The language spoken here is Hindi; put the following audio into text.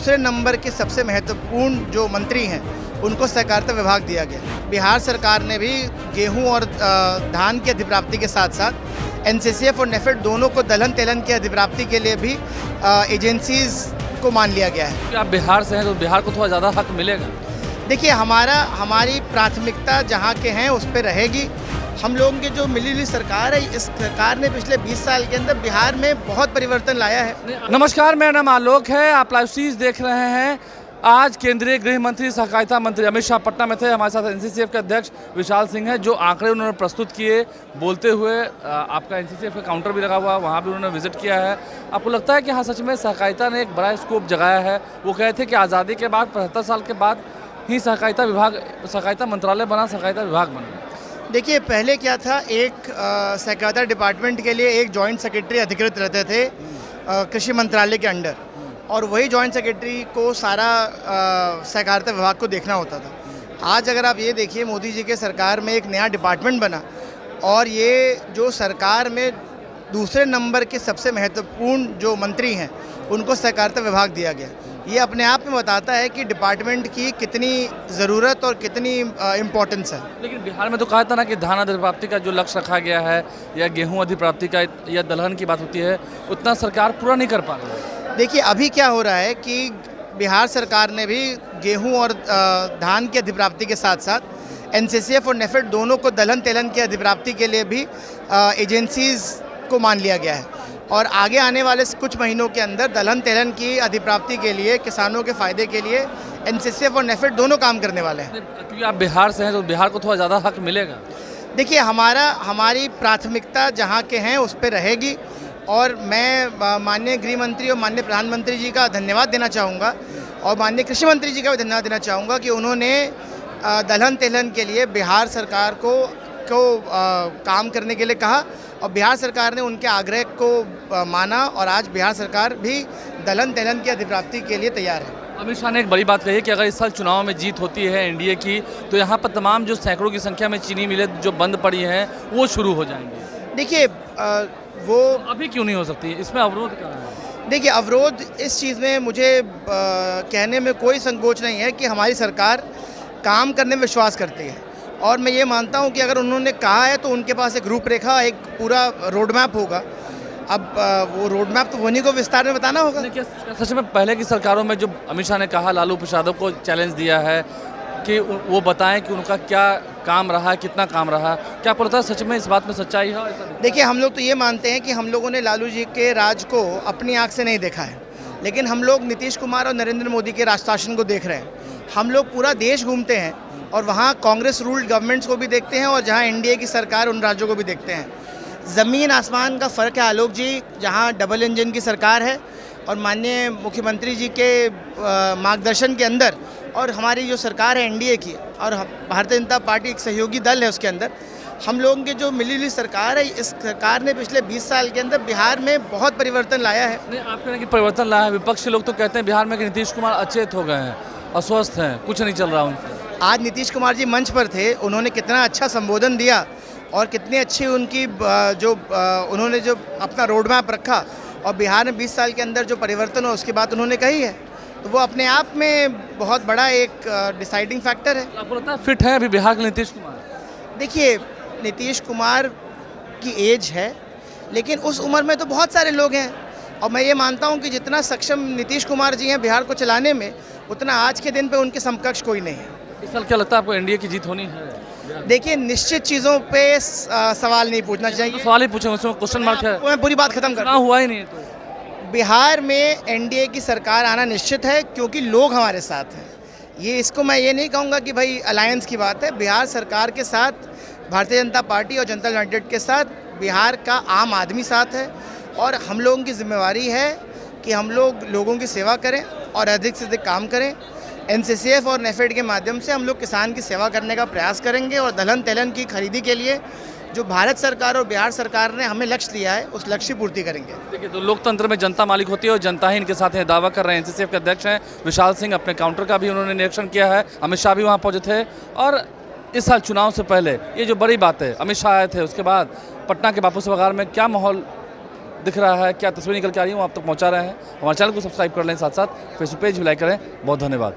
दूसरे नंबर के सबसे महत्वपूर्ण जो मंत्री हैं उनको सहकारिता विभाग दिया गया। बिहार सरकार ने भी गेहूं और धान की अधिप्राप्ति के साथ साथ एनसीसीएफ और नेफेड दोनों को दलहन तेलहन की अधिप्राप्ति के लिए भी एजेंसीज को मान लिया गया है। कि आप बिहार से हैं तो बिहार को थोड़ा ज़्यादा हक मिलेगा। देखिए हमारी प्राथमिकता जहाँ के हैं उस पर रहेगी। हम लोगों की जो मिली जुली सरकार है, इस सरकार ने पिछले 20 साल के अंदर बिहार में बहुत परिवर्तन लाया है। नमस्कार, मेरा नाम आलोक है, आप लाइव सीरीज देख रहे हैं। आज केंद्रीय गृह मंत्री सहकारिता मंत्री अमित शाह पटना में थे। हमारे साथ एनसीसीएफ के अध्यक्ष विशाल सिंह हैं, जो आंकड़े उन्होंने प्रस्तुत किए बोलते हुए। आपका एनसीसीएफ का काउंटर भी लगा हुआ, वहाँ भी उन्होंने विजिट किया है। आपको लगता है कि हाँ, सच में सहकारिता ने एक बड़ा स्कोप जगाया है? वो कहे थे कि आज़ादी के बाद 75 साल के बाद ही सहकारिता मंत्रालय बना, सहकारिता विभाग बना। देखिए पहले क्या था, एक सहकारिता डिपार्टमेंट के लिए एक जॉइंट सेक्रेटरी अधिकृत रहते थे कृषि मंत्रालय के अंडर, और वही जॉइंट सेक्रेटरी को सारा सहकारिता विभाग को देखना होता था। आज अगर आप ये देखिए, मोदी जी के सरकार में एक नया डिपार्टमेंट बना और ये जो सरकार में दूसरे नंबर के सबसे महत्वपूर्ण जो मंत्री हैं उनको सहकारिता विभाग दिया गया। ये अपने आप में बताता है कि डिपार्टमेंट की कितनी ज़रूरत और कितनी इम्पोर्टेंस है। लेकिन बिहार में तो कहा था ना कि धान अधिप्राप्ति का जो लक्ष्य रखा गया है या गेहूं अधिप्राप्ति का या दलहन की बात होती है, उतना सरकार पूरा नहीं कर पा रही है। देखिए अभी क्या हो रहा है कि बिहार सरकार ने भी गेहूं और धान की अधिप्राप्ति के साथ साथ एनसीसीएफ और नेफेड दोनों को दलहन तेलहन की अधिप्राप्ति के लिए भी एजेंसीज को मान लिया गया है। और आगे आने वाले कुछ महीनों के अंदर दलहन तेलहन की अधिप्राप्ति के लिए, किसानों के फ़ायदे के लिए एनसीसीएफ और नेफेड दोनों काम करने वाले हैं। क्योंकि आप बिहार से हैं तो बिहार को थोड़ा ज़्यादा हक मिलेगा। देखिए हमारी प्राथमिकता जहाँ के हैं उस पर रहेगी, और मैं माननीय गृह मंत्री और माननीय प्रधानमंत्री जी का धन्यवाद देना चाहूँगा, और माननीय कृषि मंत्री जी का भी धन्यवाद देना चाहूँगा कि उन्होंने दलहन तेलहन के लिए बिहार सरकार को काम करने के लिए कहा, और बिहार सरकार ने उनके आग्रह को माना, और आज बिहार सरकार भी दलहन तेलहन की अधिप्राप्ति के लिए तैयार है। अमित शाह ने एक बड़ी बात कही है कि अगर इस साल चुनाव में जीत होती है एनडीए की, तो यहाँ पर तमाम जो सैकड़ों की संख्या में चीनी मिलें जो बंद पड़ी हैं वो शुरू हो जाएंगे। देखिए वो अभी क्यों नहीं हो सकती, इसमें अवरोध क्या है? देखिए अवरोध इस चीज़ में मुझे कहने में कोई संकोच नहीं है कि हमारी सरकार काम करने में विश्वास करती है, और मैं ये मानता हूँ कि अगर उन्होंने कहा है तो उनके पास एक रूपरेखा, एक पूरा रोड मैप होगा। अब वो रोड मैप तो उन्हीं को विस्तार में बताना होगा। क्या सच में पहले की सरकारों में जो अमित शाह ने कहा, लालू प्रसाद को चैलेंज दिया है कि वो बताएं कि उनका क्या काम रहा, कितना काम रहा, क्या पता है सच में इस बात में सच्चाई है? देखिए हम लोग तो ये मानते हैं कि हम लोगों ने लालू जी के राज को अपनी आँख से नहीं देखा है, लेकिन हम लोग नीतीश कुमार और नरेंद्र मोदी के राज शासन को देख रहे हैं। हम लोग पूरा देश घूमते हैं और वहाँ कांग्रेस रूल्ड गवर्नमेंट्स को भी देखते हैं, और जहाँ एनडीए की सरकार उन राज्यों को भी देखते हैं। ज़मीन आसमान का फ़र्क है आलोक जी, जहाँ डबल इंजन की सरकार है और माननीय मुख्यमंत्री जी के मार्गदर्शन के अंदर, और हमारी जो सरकार है एनडीए की, और भारतीय जनता पार्टी एक सहयोगी दल है उसके अंदर, हम लोगों की जो मिली जुली सरकार है, इस सरकार ने पिछले 20 साल के अंदर बिहार में बहुत परिवर्तन लाया है। नहीं, आप कह रहे हैं कि परिवर्तन लाया है, विपक्ष के लोग तो कहते हैं बिहार में कि नीतीश कुमार अचेत हो गए हैं, अस्वस्थ हैं, कुछ नहीं चल रहा उनसे। आज नीतीश कुमार जी मंच पर थे, उन्होंने कितना अच्छा संबोधन दिया और कितनी अच्छी उनकी उन्होंने जो अपना रोड मैप रखा, और बिहार में 20 साल के अंदर जो परिवर्तन हो उसकी बात उन्होंने कही है, तो वो अपने आप में बहुत बड़ा एक डिसाइडिंग फैक्टर है। आपको लगता है फिट है अभी बिहार के नीतीश कुमार? देखिए नीतीश कुमार की एज है, लेकिन उस उम्र में तो बहुत सारे लोग हैं, और मैं ये मानता हूँ कि जितना सक्षम नीतीश कुमार जी हैं बिहार को चलाने में, उतना आज के दिन पे उनके समकक्ष कोई नहीं है। इस साल क्या लगता है आपको एनडीए की जीत होनी है? देखिए निश्चित चीज़ों पे सवाल नहीं पूछना चाहिए। तो सवाल ही पूछे, उसमें क्वेश्चन मार्क है। मैं पूरी बात खत्म कर, हुआ ही नहीं तो बिहार में एनडीए की सरकार आना निश्चित है, क्योंकि लोग हमारे साथ हैं। ये इसको मैं ये नहीं कहूँगा कि भाई अलायंस की बात है। बिहार सरकार के साथ भारतीय जनता पार्टी और जनता यूनाइटेड के साथ बिहार का आम आदमी साथ है, और हम लोगों की जिम्मेवारी है कि हम लोग लोगों की सेवा करें और अधिक से अधिक काम करें। एनसीसीएफ और नेफेड के माध्यम से हम लोग किसान की सेवा करने का प्रयास करेंगे, और दलहन तेलहन की खरीदी के लिए जो भारत सरकार और बिहार सरकार ने हमें लक्ष्य दिया है उस लक्ष्य की पूर्ति करेंगे। देखिए, तो लोकतंत्र में जनता मालिक होती है और जनता ही इनके साथ है, दावा कर रहे हैं। एनसीसीएफ के अध्यक्ष हैं विशाल सिंह, अपने काउंटर का भी उन्होंने निरीक्षण किया है। अमित शाह भी वहाँ पहुँचे थे, और इस साल चुनाव से पहले ये जो बड़ी बात है, अमित शाह आए थे, उसके बाद पटना के बापू सभागार में क्या माहौल दिख रहा है, क्या तस्वीर निकल के आ रही है, वो आप तक पहुंचा रहे हैं। हमारे चैनल को सब्सक्राइब कर लें, साथ साथ फेसबुक पेज भी लाइक करें। बहुत धन्यवाद।